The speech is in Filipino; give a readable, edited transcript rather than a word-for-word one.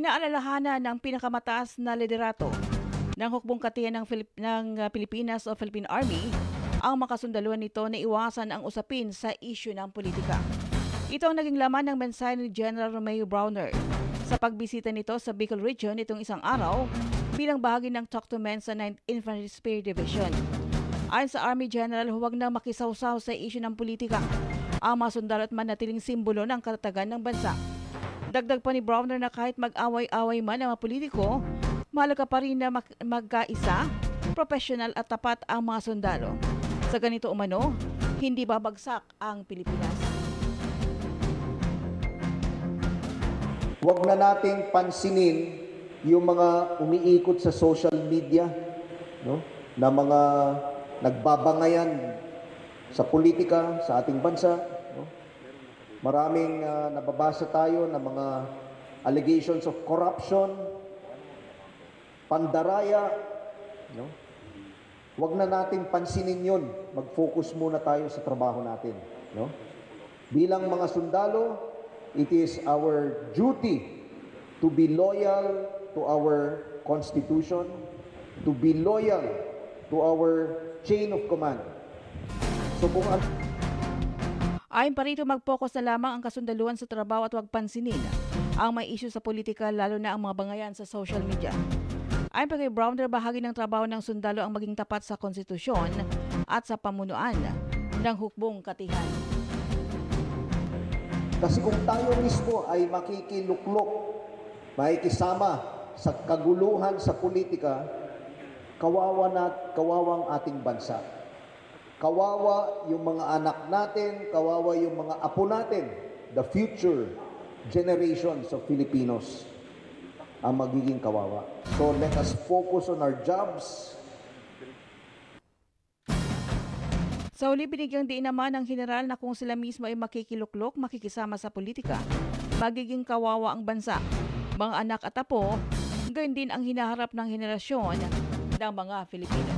Inaalalahanan ng pinakamataas na liderato ng hukbong katiyan ng Pilipinas o Philippine Army ang makasundaluhan nito na iwasan ang usapin sa isyu ng politika. Ito ang naging laman ng mensahe ni General Romeo Browner sa pagbisita nito sa Bicol Region itong isang araw bilang bahagi ng Talk to Men sa 9th Infantry Spear Division. Ayon sa Army General, huwag na makisawsaw sa isyu ng politika. Ang mga sundalo at manatiling simbolo ng katatagan ng bansa. Dagdag pa ni Browner na kahit mag-away-away man ang mga politiko, mahalaga pa rin na magkaisa, professional at tapat ang mga sundalo. Sa ganito umano, hindi babagsak ang Pilipinas. Huwag na nating pansinin yung mga umiikot sa social media, no? Na mga nagbabangayan sa politika sa ating bansa. No? Maraming nababasa tayo ng mga allegations of corruption, pandaraya. No? Huwag na nating pansinin yun. Mag-focus muna tayo sa trabaho natin. No? Bilang mga sundalo, it is our duty to be loyal to our Constitution, to be loyal to our chain of command. So kung ayon pa rito, mag-focus na lamang ang kasundaluhan sa trabaho at huwag pansinin ang may issue sa politika, lalo na ang mga bangayan sa social media. Ayon pa kay Browner, bahagi ng trabaho ng sundalo ang maging tapat sa konstitusyon at sa pamunuan ng hukbong katihan. Kasi kung tayo mismo ay makikiluklok, makikisama sa kaguluhan sa politika, kawawang ating bansa. Kawawa yung mga anak natin, kawawa yung mga apo natin, the future generations of Filipinos ang magiging kawawa. So let us focus on our jobs. Sa huli, binigyang diin naman ng general na kung sila mismo ay makikiluklok, makikisama sa politika, magiging kawawa ang bansa, mga anak at apo, gayon din ang hinaharap ng henerasyon ng mga Filipino.